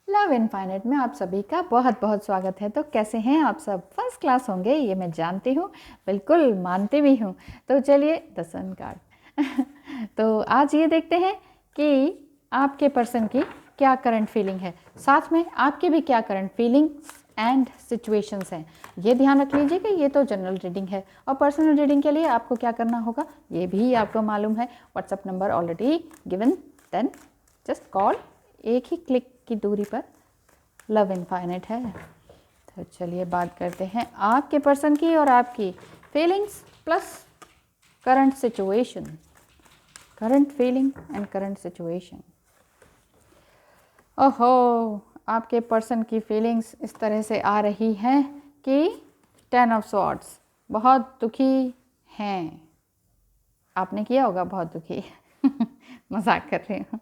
Love infinite में आप सभी का बहुत बहुत स्वागत है। तो कैसे हैं आप सब? फर्स्ट क्लास होंगे, ये मैं जानती हूँ, बिल्कुल मानती भी हूँ। तो चलिए द सन कार्ड तो आज ये देखते हैं कि आपके पर्सन की क्या करंट फीलिंग है, साथ में आपके भी क्या करंट फीलिंग्स एंड सिचुएशंस हैं। ये ध्यान रख लीजिए कि ये तो जनरल रीडिंग है और पर्सनल रीडिंग के लिए आपको क्या करना होगा ये भी आपको मालूम है। WhatsApp number already given, then just call. एक ही क्लिक की दूरी पर लव इनफाइनाइट है। तो चलिए बात करते हैं आपके पर्सन की और आपकी feelings plus current situation, current feeling and current situation. ओहो, आपके पर्सन की फीलिंग्स इस तरह से आ रही हैं कि 10 ऑफ स्वॉर्ड्स, बहुत दुखी हैं। आपने किया होगा बहुत दुखी मजाक कर रही हूँ।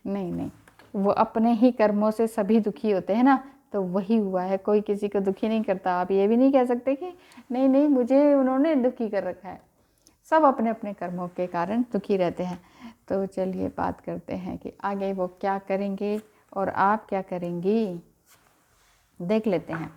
नहीं, वो अपने ही कर्मों से सभी दुखी होते हैं ना, तो वही हुआ है। कोई किसी को दुखी नहीं करता। आप ये भी नहीं कह सकते कि नहीं मुझे उन्होंने दुखी कर रखा है। सब अपने अपने कर्मों के कारण दुखी रहते हैं। तो चलिए बात करते हैं कि आगे वो क्या करेंगे और आप क्या करेंगी, देख लेते हैं।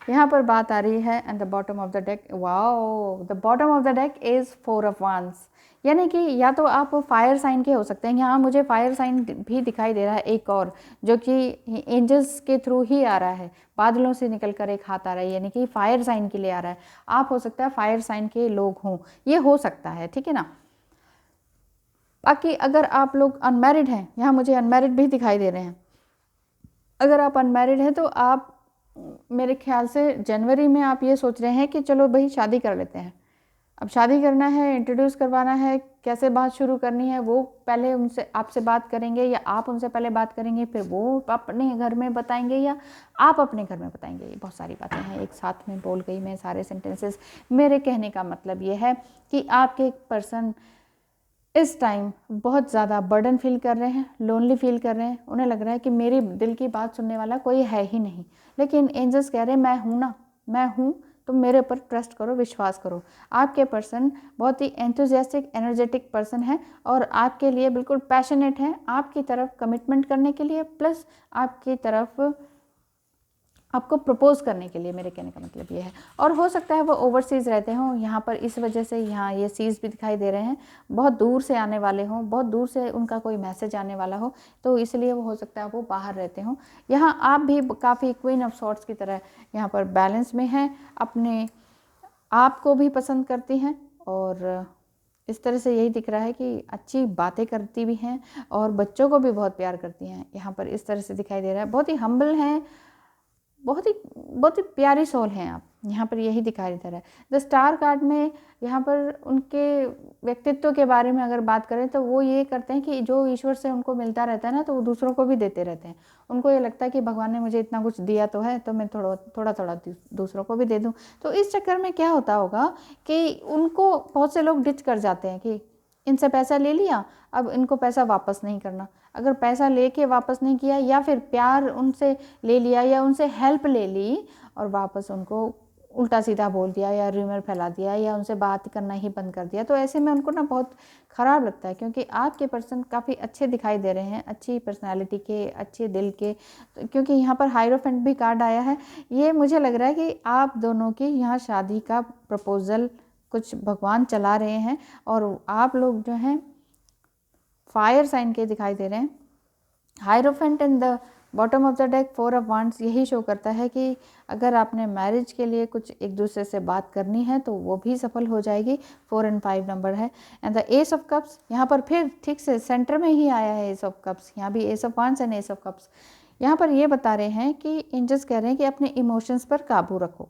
यहाँ पर बात आ रही है and the bottom of the deck, wow, the bottom of the deck is 4 of वांस, यानी कि या तो आप फायर साइन के हो सकते हैं। यहाँ मुझे फायर साइन भी दिखाई दे रहा है एक और, जो कि एंजल्स के थ्रू ही आ रहा है। बादलों से निकल कर एक हाथ आ रहा है, यानी कि फायर साइन के लिए आ रहा है। आप हो सकता है फायर साइन के लोग हों, ये हो सकता है, ठीक है ना। बाकी अगर आप लोग अनमैरिड हैं, यहाँ मुझे अनमैरिड भी दिखाई दे रहे हैं। अगर आप अनमैरिड हैं तो आप मेरे ख्याल से जनवरी में आप ये सोच रहे हैं कि चलो भाई शादी कर लेते हैं। अब शादी करना है, इंट्रोड्यूस करवाना है, कैसे बात शुरू करनी है वो पहले उनसे आपसे बात करेंगे, या आप उनसे पहले बात करेंगे, फिर वो अपने घर में बताएंगे या आप अपने घर में बताएंगे। ये बहुत सारी बातें हैं, एक साथ में बोल गई मैं सारे सेंटेंसेस। मेरे कहने का मतलब ये है कि आपके पर्सन इस टाइम बहुत ज़्यादा बर्डन फील कर रहे हैं, लोनली फील कर रहे हैं। उन्हें लग रहा है कि मेरी दिल की बात सुनने वाला कोई है ही नहीं। लेकिन एंजल्स कह रहे हैं मैं हूँ ना, मैं हूँ, तुम मेरे ऊपर ट्रस्ट करो, विश्वास करो। आपके पर्सन बहुत ही एंथुजियास्टिक एनर्जेटिक पर्सन है और आपके लिए बिल्कुल पैशनेट है, आपकी तरफ कमिटमेंट करने के लिए, प्लस आपकी तरफ आपको प्रपोज करने के लिए। मेरे कहने का मतलब ये है। और हो सकता है वो ओवरसीज़ रहते हों, यहाँ पर इस वजह से यहाँ ये सीज़ भी दिखाई दे रहे हैं, बहुत दूर से आने वाले हों, बहुत दूर से उनका कोई मैसेज आने वाला हो, तो इसलिए वो हो सकता है वो बाहर रहते हों। यहाँ आप भी काफ़ी क्वीन ऑफ सॉर्ट्स की तरह यहाँ पर बैलेंस में हैं, अपने आप को भी पसंद करती हैं और इस तरह से यही दिख रहा है कि अच्छी बातें करती भी हैं और बच्चों को भी बहुत प्यार करती हैं। यहाँ पर इस तरह से दिखाई दे रहा है, बहुत ही हम्बल हैं, बहुत ही प्यारी सोल हैं आप। यहाँ पर यही दिखाई दे रहा है। द स्टार कार्ड में यहाँ पर उनके व्यक्तित्व के बारे में अगर बात करें तो वो ये करते हैं कि जो ईश्वर से उनको मिलता रहता है ना, तो वो दूसरों को भी देते रहते हैं। उनको ये लगता है कि भगवान ने मुझे इतना कुछ दिया तो है, तो मैं थोड़ा दूसरों को भी दे दूँ। तो इस चक्कर में क्या होता होगा कि उनको बहुत से लोग डिच कर जाते हैं कि इनसे पैसा ले लिया, अब इनको पैसा वापस नहीं करना। अगर पैसा लेके वापस नहीं किया, या फिर प्यार उनसे ले लिया या उनसे हेल्प ले ली और वापस उनको उल्टा सीधा बोल दिया या रूमर फैला दिया या उनसे बात करना ही बंद कर दिया, तो ऐसे में उनको ना बहुत ख़राब लगता है। क्योंकि आपके पर्सन काफ़ी अच्छे दिखाई दे रहे हैं, अच्छी पर्सनालिटी के, अच्छे दिल के। तो क्योंकि यहाँ पर हायरोफेंट भी कार्ड आया है, ये मुझे लग रहा है कि आप दोनों की यहाँ शादी का प्रपोज़ल कुछ भगवान चला रहे हैं और आप लोग जो हैं फायर साइन के दिखाई दे रहे हैं। Hierophant in the bottom of the deck 4 of wands यही शो करता है कि अगर आपने मैरिज के लिए कुछ एक दूसरे से बात करनी है तो वो भी सफल हो जाएगी। 4 और 5 नंबर है। And the S of cups यहाँ पर फिर ठीक से सेंटर में ही आया है। एस ऑफ कप्स यहाँ भी S of wands and S of cups यहाँ पर ये बता रहे हैं कि एंजल्स कह रहे हैं कि अपने इमोशंस पर काबू रखो।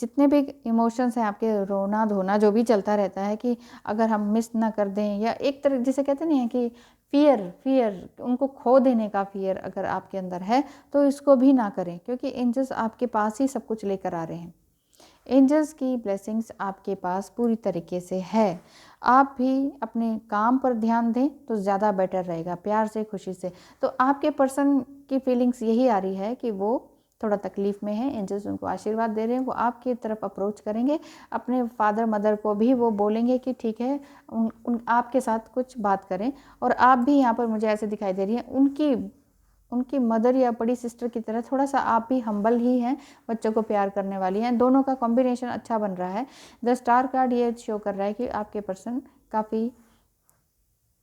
जितने भी इमोशंस हैं आपके, रोना धोना जो भी चलता रहता है कि अगर हम मिस ना कर दें, या एक तरह जिसे कहते नहीं है कि फियर उनको खो देने का फियर अगर आपके अंदर है तो इसको भी ना करें, क्योंकि एंजल्स आपके पास ही सब कुछ लेकर आ रहे हैं। एंजल्स की ब्लेसिंग्स आपके पास पूरी तरीके से है। आप भी अपने काम पर ध्यान दें तो ज़्यादा बेटर रहेगा, प्यार से, खुशी से। तो आपके पर्सन की फीलिंग्स यही आ रही है कि वो थोड़ा तकलीफ़ में है। एंजल्स उनको आशीर्वाद दे रहे हैं, वो आपकी तरफ अप्रोच करेंगे। अपने फादर मदर को भी वो बोलेंगे कि ठीक है आपके साथ कुछ बात करें। और आप भी यहाँ पर मुझे ऐसे दिखाई दे रही हैं, उनकी उनकी मदर या बड़ी सिस्टर की तरह थोड़ा सा आप भी हम्बल ही हैं, बच्चों को प्यार करने वाली हैं। दोनों का कॉम्बिनेशन अच्छा बन रहा है। द स्टार कार्ड ये शो कर रहा है कि आपके पर्सन काफ़ी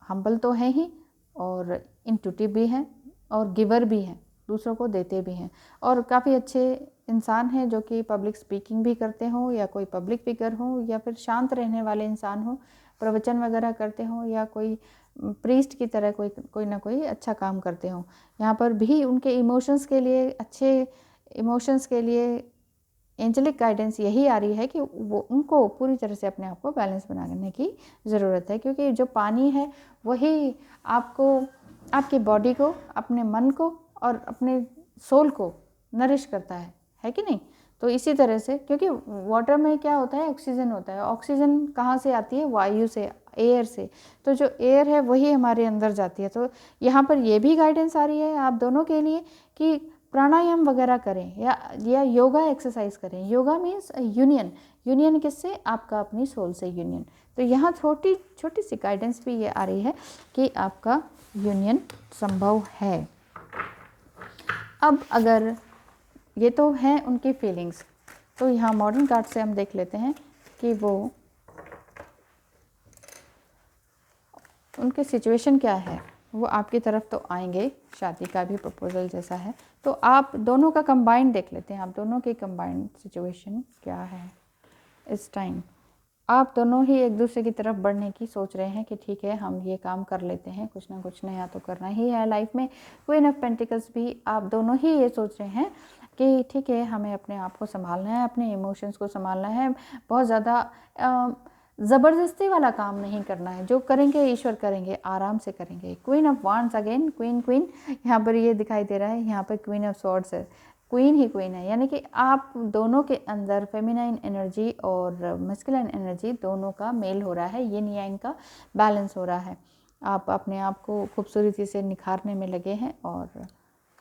हम्बल तो हैं ही और इंट्यूटिव भी हैं और गिवर भी हैं, दूसरों को देते भी हैं, और काफ़ी अच्छे इंसान हैं जो कि पब्लिक स्पीकिंग भी करते हों या कोई पब्लिक फिगर हो या फिर शांत रहने वाले इंसान हो, प्रवचन वगैरह करते हों या कोई प्रीस्ट की तरह कोई ना कोई अच्छा काम करते हों। यहाँ पर भी उनके इमोशंस के लिए, अच्छे इमोशंस के लिए एंजेलिक गाइडेंस यही आ रही है कि वो उनको पूरी तरह से अपने आप को बैलेंस बनाने की ज़रूरत है, क्योंकि जो पानी है वही आपको, आपकी बॉडी को, अपने मन को और अपने सोल को नरिश करता है कि नहीं। तो इसी तरह से, क्योंकि वाटर में क्या होता है, ऑक्सीजन होता है। ऑक्सीजन कहाँ से आती है? वायु से, एयर से। तो जो एयर है वही हमारे अंदर जाती है। तो यहाँ पर ये भी गाइडेंस आ रही है आप दोनों के लिए कि प्राणायाम वगैरह करें या योगा एक्सरसाइज करें। योगा मीन्स यूनियन किससे? आपका अपनी सोल से यूनियन। तो यहाँ छोटी छोटी सी गाइडेंस भी ये आ रही है कि आपका यूनियन संभव है। अब अगर ये तो है उनकी फीलिंग्स, तो यहाँ मॉडर्न कार्ड से हम देख लेते हैं कि वो उनके सिचुएशन क्या है। वो आपकी तरफ तो आएंगे, शादी का भी प्रपोजल जैसा है। तो आप दोनों का कंबाइंड देख लेते हैं, आप दोनों की कंबाइंड सिचुएशन क्या है इस टाइम। आप दोनों ही एक दूसरे की तरफ बढ़ने की सोच रहे हैं कि ठीक है हम ये काम कर लेते हैं, कुछ ना कुछ नया तो करना ही है लाइफ में। क्वीन ऑफ पेंटिकल्स भी आप दोनों ही ये सोच रहे हैं कि ठीक है हमें अपने आप को संभालना है, अपने इमोशंस को संभालना है, बहुत ज़्यादा ज़बरदस्ती वाला काम नहीं करना है। जो करेंगे ईश्वर करेंगे, आराम से करेंगे। Queen of wands again, queen यहाँ पर ये दिखाई दे रहा है। यहाँ पर क्वीन ऑफ स्वॉर्ड्स है, क्वीन ही क्वीन है, यानी कि आप दोनों के अंदर फेमिनाइन एनर्जी और मस्कुलिन एनर्जी दोनों का मेल हो रहा है, यिन यांग का बैलेंस हो रहा है। आप अपने आप को खूबसूरती से निखारने में लगे हैं और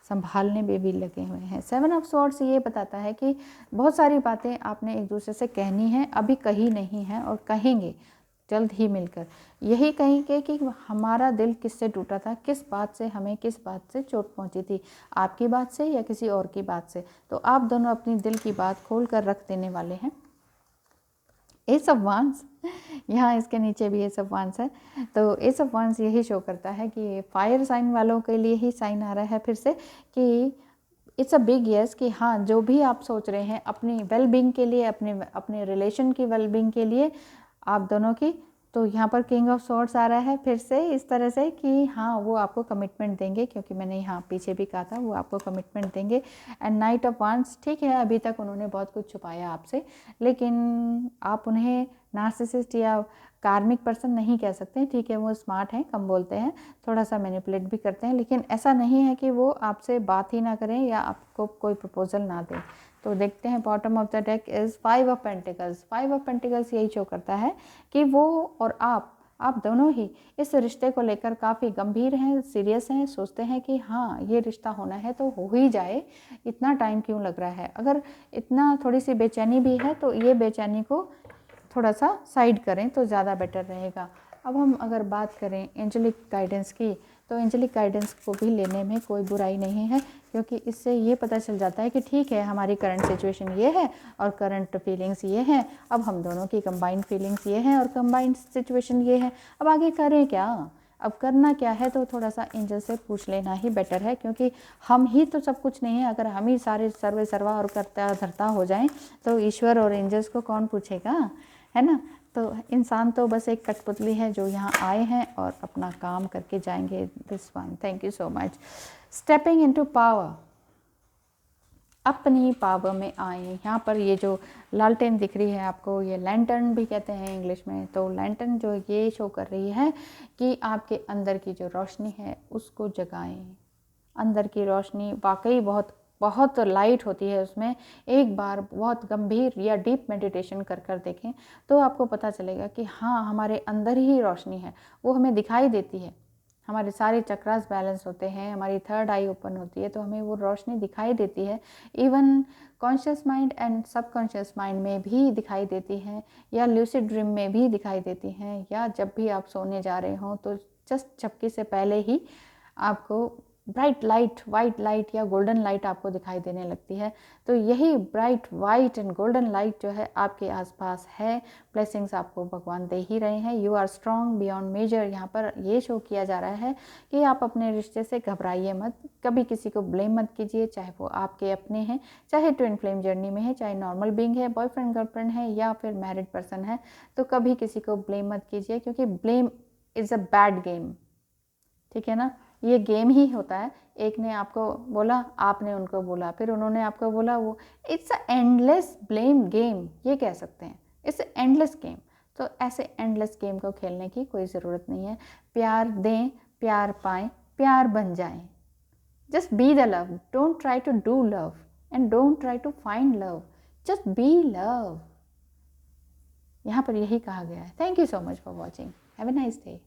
संभालने में भी लगे हुए हैं। 7 ऑफ स्वॉर्ड्स ये बताता है कि बहुत सारी बातें आपने एक दूसरे से कहनी है, अभी कही नहीं है और कहेंगे जल्द ही मिलकर। यही कहेंगे कि हमारा दिल किससे टूटा था, किस बात से हमें किस बात से चोट पहुंची थी, आपकी बात से या किसी और की बात से। तो आप दोनों अपनी दिल की बात खोल कर रख देने वाले हैं। एस ऑफ वांड्स, यहाँ इसके नीचे भी एस ऑफ वांड्स है। तो एस ऑफ वांड्स यही शो करता है कि फायर साइन वालों के लिए ही साइन आ रहा है फिर से कि इट्स अ बिग यस, कि हाँ जो भी आप सोच रहे हैं अपनी वेल बीइंग के लिए, अपने रिलेशन की वेल बीइंग के लिए आप दोनों की। तो यहाँ पर किंग ऑफ स्वॉर्ड्स आ रहा है फिर से इस तरह से कि हाँ वो आपको कमिटमेंट देंगे, क्योंकि मैंने यहाँ पीछे भी कहा था वो आपको कमिटमेंट देंगे। एंड नाइट ऑफ वांड्स, ठीक है अभी तक उन्होंने बहुत कुछ छुपाया आपसे, लेकिन आप उन्हें नार्सिसिस्ट या कार्मिक पर्सन नहीं कह सकते। ठीक है वो स्मार्ट हैं, कम बोलते हैं, थोड़ा सा मैनिपुलेट भी करते हैं, लेकिन ऐसा नहीं है कि वो आपसे बात ही ना करें या आपको कोई प्रपोजल ना दें। तो देखते हैं bottom of the deck is 5 of pentacles. 5 of pentacles यही शो करता है कि वो और आप दोनों ही इस रिश्ते को लेकर काफ़ी गंभीर हैं, सीरियस हैं, सोचते हैं कि हाँ ये रिश्ता होना है तो हो ही जाए, इतना टाइम क्यों लग रहा है। अगर इतना थोड़ी सी बेचैनी भी है तो ये बेचैनी को थोड़ा सा साइड करें तो ज़्यादा बेटर रहेगा। अब हम अगर बात करें एंजेलिक गाइडेंस की, तो एंजेलिक गाइडेंस को भी लेने में कोई बुराई नहीं है, क्योंकि इससे ये पता चल जाता है कि ठीक है हमारी करंट सिचुएशन ये है और करंट फीलिंग्स ये हैं, अब हम दोनों की कंबाइंड फीलिंग्स ये हैं और कंबाइंड सिचुएशन ये है, अब आगे करें क्या, अब करना क्या है। तो थोड़ा सा एंजल से पूछ लेना ही बेटर है, क्योंकि हम ही तो सब कुछ नहीं है। अगर हम ही सारे सर्वे सर्वा और करता धरता हो जाएं तो ईश्वर और एंजल्स को कौन पूछेगा, है ना। तो इंसान तो बस एक कठपुतली है जो यहाँ आए हैं और अपना काम करके जाएंगे। This one, thank you so much. Stepping into power, अपनी पावर में आए। यहाँ पर ये जो लालटेन दिख रही है आपको, ये लैंटर्न भी कहते हैं इंग्लिश में। तो लैंटर्न जो ये शो कर रही है कि आपके अंदर की जो रोशनी है उसको जगाएं। अंदर की रोशनी वाकई बहुत बहुत लाइट होती है, उसमें एक बार बहुत गंभीर या डीप मेडिटेशन कर कर देखें तो आपको पता चलेगा कि हाँ हमारे अंदर ही रोशनी है, वो हमें दिखाई देती है। हमारे सारे चक्रास बैलेंस होते हैं, हमारी थर्ड आई ओपन होती है, तो हमें वो रोशनी दिखाई देती है। Even conscious mind and subconscious mind में भी दिखाई देती है, या ल्यूसिड ड्रीम में भी दिखाई देती हैं, या जब भी आप सोने जा रहे हों तो जस्ट झपकी से पहले ही आपको ब्राइट लाइट, वाइट लाइट या गोल्डन लाइट आपको दिखाई देने लगती है, तो यही bright white and golden light जो है आपके आसपास है। ब्लेसिंग्स आपको भगवान दे ही रहे हैं। You are strong beyond major. यहाँ पर ये शो किया जा रहा है कि आप अपने रिश्ते से घबराइए मत, कभी किसी को ब्लेम मत कीजिए, चाहे वो आपके अपने हैं, चाहे ट्विन फ्लेम जर्नी में है, चाहे नॉर्मल बीइंग है, बॉयफ्रेंड गर्लफ्रेंड है या फिर मैरिड पर्सन है, तो कभी किसी को ब्लेम मत कीजिए, क्योंकि blame is a bad game. ठीक है ना, ये गेम ही होता है। एक ने आपको बोला, आपने उनको बोला, फिर उन्होंने आपको बोला, वो it's a endless blame game, ये कह सकते हैं, इट्स एंडलेस गेम। तो ऐसे एंडलेस गेम को खेलने की कोई ज़रूरत नहीं है। प्यार दें, प्यार पाएं, प्यार बन जाएं। Just be the love, don't try to do love and don't try to find love, just be love. यहाँ पर यही कहा गया है। Thank you so much for watching. Have a nice day.